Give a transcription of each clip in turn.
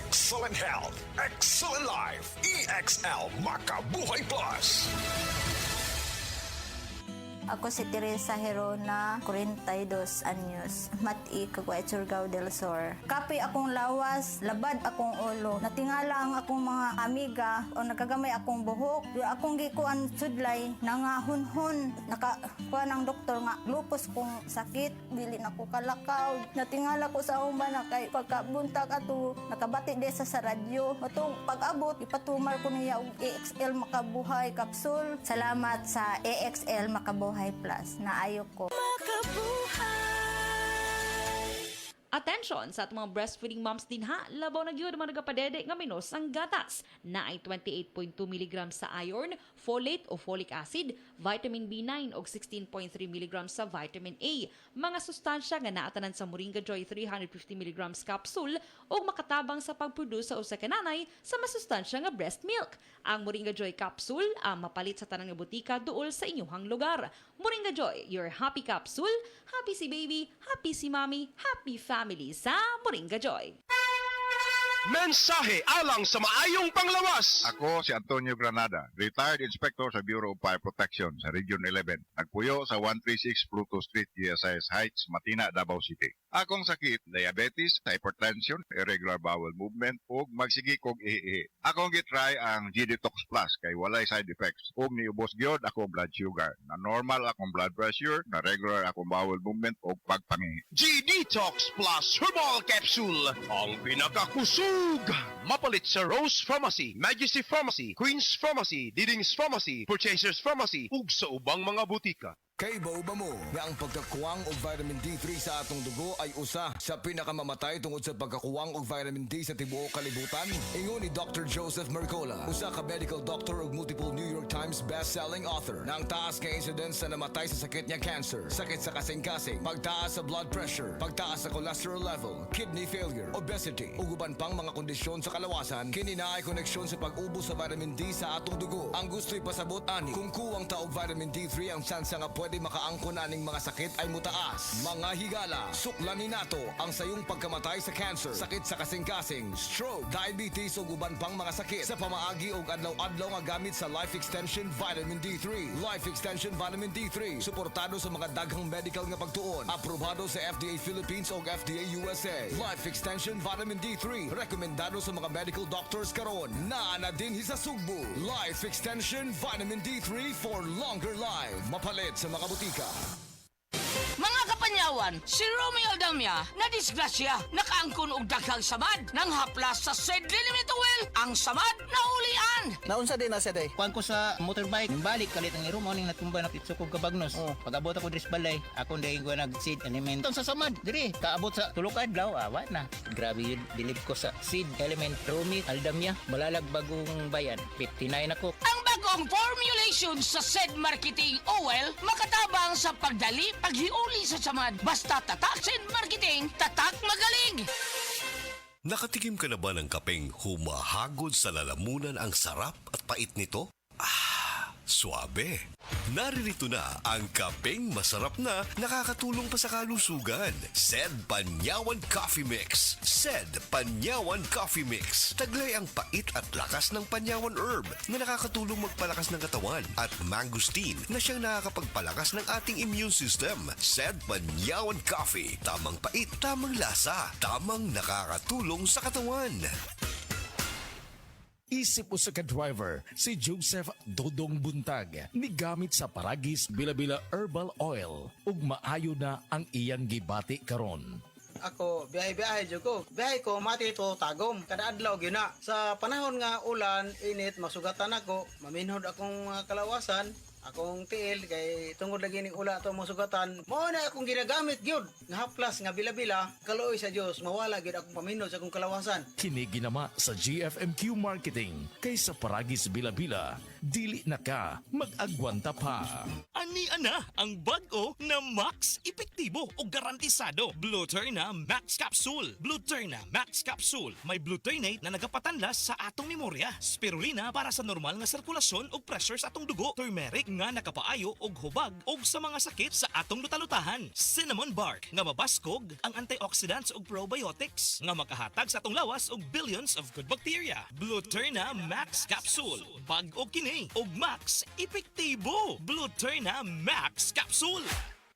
Excellent health, excellent life. EXL Makabuhay Plus. Ako si Teresa Herona, 42 anyos, Mati, Caguay, Surigao del Sur. Kapi akong lawas, labad akong ulo. Natingala ang akong mga amiga o nakagamay akong buhok. Yung akong gikuan sudlay, nangahunhon. Nakakuha ng doktor nga, lupus kong sakit, dili na ko kalakaw. Natingala ko sa umba na kay pagkabuntag ato, nakabati de sa radyo. Atong pag-abot, ipatumar ko niya og EXL Makabuhay Capsule. Salamat sa EXL Makabuhay Plus na ayok ko. Attention sa atong mga breastfeeding moms din ha, labaw na gyud mga nagapadede nga minos ang gatas na ay 28.2 mg sa iron, folate o folic acid, vitamin B9 o 16.3 mg sa vitamin A. Mga sustansya nga naatanan sa Moringa Joy 350 mg capsule o makatabang sa pagproduce sa usa ka nanay sa masustansya nga breast milk. Ang Moringa Joy capsule ang mapalit sa tanang nga butika duol sa inyong lugar. Moringa Joy, your happy capsule, happy si baby, happy si mommy, happy family sa Moringa Joy. Mensahe alang sa maayong panglawas. Ako si Antonio Granada, retired inspector sa Bureau of Fire Protection sa Region 11. Nagpuyo sa 136 Pluto Street, GSIS Heights, Matina, Davao City. Akong sakit, diabetes, hypertension, irregular bowel movement, ug magsigi kog ihi. Akong gitry ang G-Detox Plus kay walay side effects. Ug niubos gyud akong blood sugar. Na normal akong blood pressure, na regular akong bowel movement ug pagpangihi. G-Detox Plus Herbal Capsule. Ang pinakakusog. Mapalit sa Rose Pharmacy, Majesty Pharmacy, Queen's Pharmacy, Diding's Pharmacy, Purchasers Pharmacy, ug sa ubang mga butika. Kay ba mo nga ang pagkakuwang og vitamin D3 sa atong dugo ay usa sa pinakamamatay tungod sa pagkakuwang og vitamin D sa tibuok kalibutan? Ingon ni Dr. Joseph Mercola, usa ka medical doctor ug multiple New York Times best-selling author, na ang taas ka incidence sa namatay sa sakit niya cancer, sakit sa kasing-kasing, pagtaas sa blood pressure, pagtaas sa cholesterol level, kidney failure, obesity, ug uban pang mga kondisyon sa kalawasan, kini na ay koneksyon sa pag-ubos sa vitamin D sa atong dugo. Ang gusto'y pasabot ani, kung kuwang ta og vitamin D3 ang tsansa nga pwede makaangkon aning mga sakit ay mutaas. Mga higala, suklanin nato ang sayong pagkamatay sa cancer, sakit sa kasing-kasing, stroke, diabetes ug uban pang mga sakit sa pamaagi og adlaw-adlaw nga gamit sa Life Extension Vitamin D3. Life Extension Vitamin D3 suportado sa mga daghang medical nga pagtuon, aprobado sa FDA Philippines ug FDA USA. Life Extension Vitamin D3 rekomendado sa mga medical doctors karon. Naa na din sa Sugbo. Life Extension Vitamin D3 for longer life. Mapalit sa mga butika. Mga kapanyawan, si Romeo Aldamia na disgrasya, nakaangkon og daghang samad nang haplas sa SED Limit Oil. Ang samad na ulian. Naunsa din na siya day. Kuan ko sa motorbike, balik kalit ang iro mo ning natumba na pitso kog kabagnos. Pag-abot ako diri sa balay, ako nday ko nag seed element. Sa samad diri, kaabot sa tulo ka adlaw, awa na. Grabe yun, bilib ko sa seed element Romeo Aldamia, Malalag Bagong Bayan. 59 ako. Ang bagong formulation sa SED Marketing Oil makatabang sa pagdali, paghiuli sa samad. Basta tatak SED Marketing, tatak magaling. Nakatikim ka na ba ng kapeng humahagod sa lalamunan ang sarap at pait nito? Suabe. Naririto na ang kapeng masarap na nakakatulong pa sa kalusugan. SED Panyawan Coffee Mix. SED Panyawan Coffee Mix. Taglay ang pait at lakas ng panyawan herb na nakakatulong magpalakas ng katawan at mangosteen na siyang nakakapagpalakas ng ating immune system. SED Panyawan Coffee. Tamang pait, tamang lasa, tamang nakakatulong sa katawan. Isip usa ka driver, si Joseph Dodong Buntag, migamit sa Paragis Bila-Bila Herbal Oil, ug maayo na ang iyang gibati karon. Ako, biyahe-biyahe jud ko. Biyahe ko mati to tagom kada adlaw gyud na. Sa panahon nga ulan, init, masugatan ako, maminhod akong kalawasan. Akong tiil kay tungod lagi ning ula to masugatan. Mao na akong ginagamit gyud nga haplas nga bila-bila. Kaluoy sa Dios mawala gyud akong paminod sa akong kalawasan. Kini ginama sa GFMQ Marketing kay sa Paragis Bila-Bila dili na ka mag-agwanta pa. Ani ana ang bag-o na Max epektibo o garantisado. Blueterna Max Capsule. Blueterna Max Capsule. May Bluternate na nagapatanlas sa atong memorya. Spirulina para sa normal nga sirkulasyon o pressure sa atong dugo. Turmeric nga nakapaayo og hubag og sa mga sakit sa atong lutalutahan. Cinnamon bark nga mabaskog ang antioxidants ug probiotics nga makahatag sa atong lawas og billions of good bacteria. Blueterna Max Capsule. Bag-o kini og Max epektibo. Blueterna Max Capsule.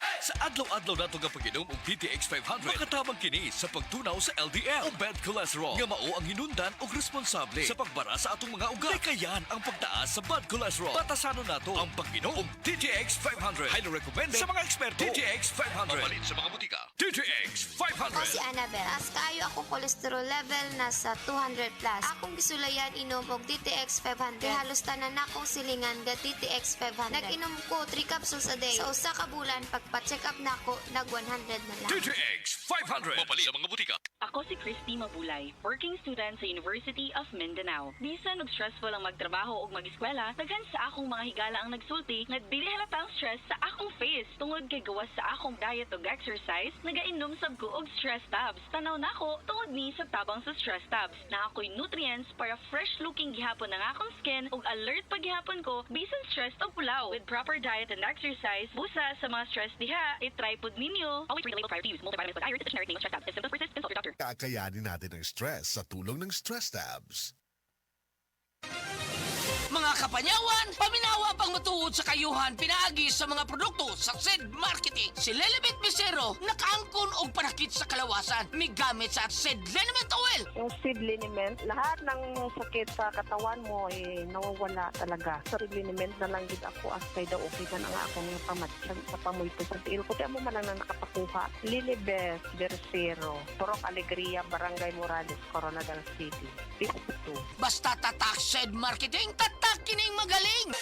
Sa adlaw-adlaw nato nga pag-inom og DTX 500, makatabang kini sa pagtunaw sa LDL o bad cholesterol nga mao ang hinundan og responsable sa pagbara sa atong mga ugat. Kayan ang pagtaas sa bad cholesterol. Batasanon nato ang pag-inom og DTX 500. Highly recommended sa mga eksperto. DTX 500. Mabalin sa mga butika. DTX 500. Ako si Annabel. Taas kaayo akong cholesterol level nasa 200 plus. Akong gisulayan inom og DTX 500. Halos tanan akong silingan ga DTX 500. Nag-inom ko 3 capsules a day. Sa usa ka bulan pagpa-check up na ako, nag 100 na lang. DTX 500. Mabalin sa mga butika. Ako si Christy Mabulay, working student sa University of Mindanao. Bisan og stressful ang magtrabaho ug mag-eskwela, daghan sa akong mga higala ang nagsulti nga dili halatang stress sa akong face tungod kay gawas sa akong diet ug exercise, nagainom sab ko og stress tabs. Tanaw nako tungod ni sa tabang sa stress tabs. Na ako'y nutrients para fresh looking gihapon ang akong skin ug alert pa gihapon ko bisan stressed og pulaw. With proper diet and exercise, busa sa mga stress diha, i-try pod ninyo. Always read the label prior to use. Multivitamins with iron, the generic name of stress tabs. If symptoms persist, consult your doctor. Kakayanin natin ang stress sa tulong ng Stress Tabs. Mga kapanyawan, paminawa pang matuod sa kayuhan pinaagi sa mga produkto sa SED Marketing. Si Lelibet Misero nakaangkon og panakit sa kalawasan. Migamit sa SED Liniment Oil. Yung SED Liniment, lahat ng sakit sa katawan mo nawawala talaga. Sa SED Liniment na lang din ako kay daw okay man ang akong pamatsan sa pamoy ko. Sa tiil ko, mo man lang na nakapakuha. Lilibet Misero, Purok Alegria, Barangay Morales, Coronadal City. 52. Basta tatak SED Marketing, tatak kining magaling!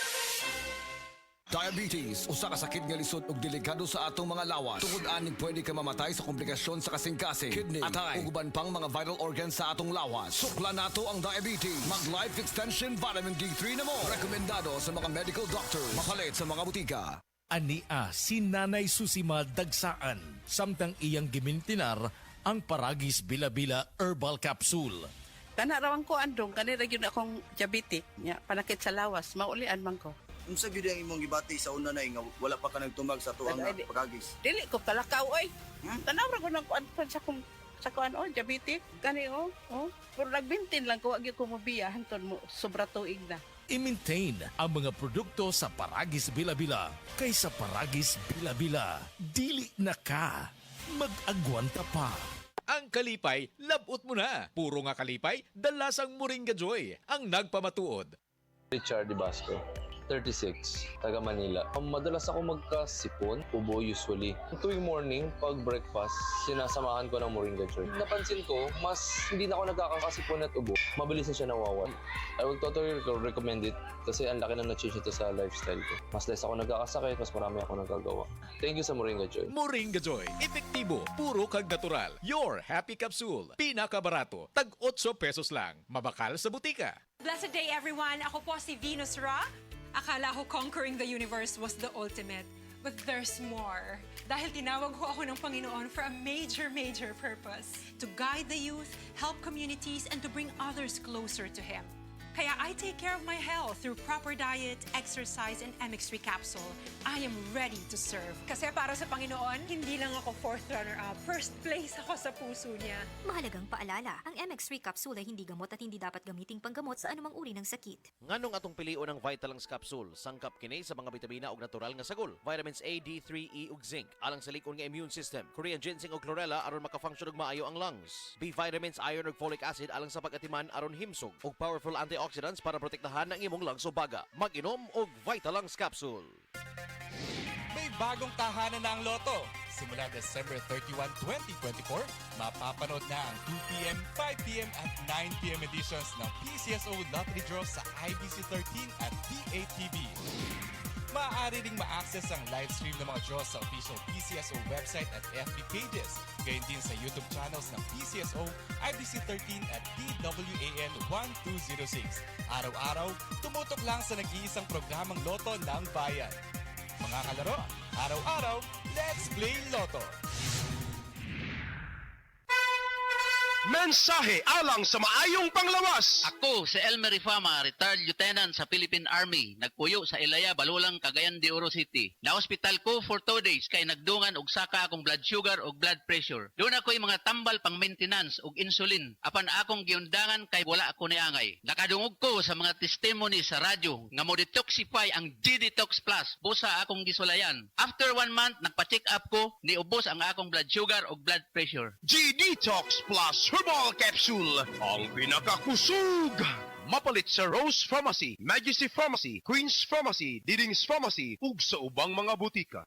Diabetes, usa ka sakit nga lisod ug delikado sa atong mga lawas. Tungod aning pwede ka mamatay sa komplikasyon sa kasing-kasing, kidney, atay, ug uban pang mga vital organs sa atong lawas. Sukla nato ang diabetes. Mag Life Extension Vitamin D3 na mo. Rekomendado sa mga medical doctors. Mapalit sa mga butika. Ania si Nanay Susima Dagsaan, samtang iyang gimintinar ang Paragis Bila-Bila Herbal Capsule. Tanarawan ko andong, kanira yun akong diabetic, panakit sa lawas, maulian man ko. Unsa gyud ang imong gibati sa una na nga wala pa ka nagtumag sa tuang pagagis? Dili ko kalakaw oy. Tanawra ko nang kuan sa kuan diabetic kani pero nagbintin lang ko agi ko mobiya hanton mo sobra tuig na. I-maintain ang mga produkto sa Paragis Bila-Bila kaysa Paragis Bila-Bila. Dili na ka mag-agwanta pa. Ang kalipay, labot mo na. Puro nga kalipay, dalasang Moringa Joy ang nagpamatuod. Richard Basco, 36, taga Manila. Madalas ako magkasipon, ubo usually. Tuwing morning, pag breakfast, sinasamahan ko ng Moringa Joy. Napansin ko, mas hindi na ako nagkakasipon at ubo. Mabilis na siya nawawan. I would totally recommend it kasi ang laki na na-change ito sa lifestyle ko. Mas less ako nagkakasakit, mas marami ako nagagawa. Thank you sa Moringa Joy. Moringa Joy, epektibo, puro kag natural. Your Happy Capsule, pinakabarato, tag 8 pesos lang. Mabakal sa butika. Blessed day everyone! Ako po si Venus Ra. Akala ko conquering the universe was the ultimate. But there's more. Dahil tinawag ko ako ng Panginoon for a major purpose. To guide the youth, help communities, and to bring others closer to Him. Kaya I take care of my health through proper diet, exercise, and MX3 capsule. I am ready to serve. Kasi para sa Panginoon, hindi lang ako 4th runner-up. First place ako sa puso niya. Mahalagang paalala, ang MX3 capsule ay hindi gamot at hindi dapat gamiting panggamot sa anumang uri ng sakit. Nganong atong pilion ng Vitalance capsule, sangkap kini sa mga bitamina ug natural nga sagol, vitamins A, D3, E ug zinc, alang sa likon nga immune system, Korean ginseng ug chlorella aron maka-function ug maayo ang lungs. B vitamins, iron ug folic acid alang sa pag-atiman aron himsog ug powerful antioxidants para protektahan ang imong lungs o baga. Mag-inom og Vitalance capsule. May bagong tahanan na ang Lotto. Simula December 31, 2024, mapapanood na ang 2 p.m., 5 p.m. at 9 p.m. editions ng PCSO Lottery Draw sa IBC 13 at PATV. Maaari ring ma-access ang live stream ng mga draws sa official PCSO website at FB pages Gayon din sa YouTube channels ng PCSO, IBC13 at DWAN 1206. Araw-araw, tumutok lang sa nag-iisang programang Loto ng Bayan. Mga kalaro, araw-araw, let's play Loto! Mensahe alang sa maayong panglawas. Ako si Elmer Ifama, retired lieutenant sa Philippine Army. Nagpuyo sa Ilaya, Balulang, Cagayan de Oro City. Na-hospital ko for 2 days kay nagdungan og saka akong blood sugar og blood pressure. Doon ako'y mga tambal pang maintenance og insulin. Apan akong giundangan kay wala ako niangay. Nakadungog ko sa mga testimony sa radyo nga mo detoxify ang G-Detox Plus. Busa akong gisulayan. After 1 month, nagpa-check up ko, niubos ang akong blood sugar og blood pressure. G-Detox Plus Herbal Capsule, ang pinakakusog. Mapalit sa Rose Pharmacy, Majesty Pharmacy, Queen's Pharmacy, Diding's Pharmacy, ug sa ubang mga butika.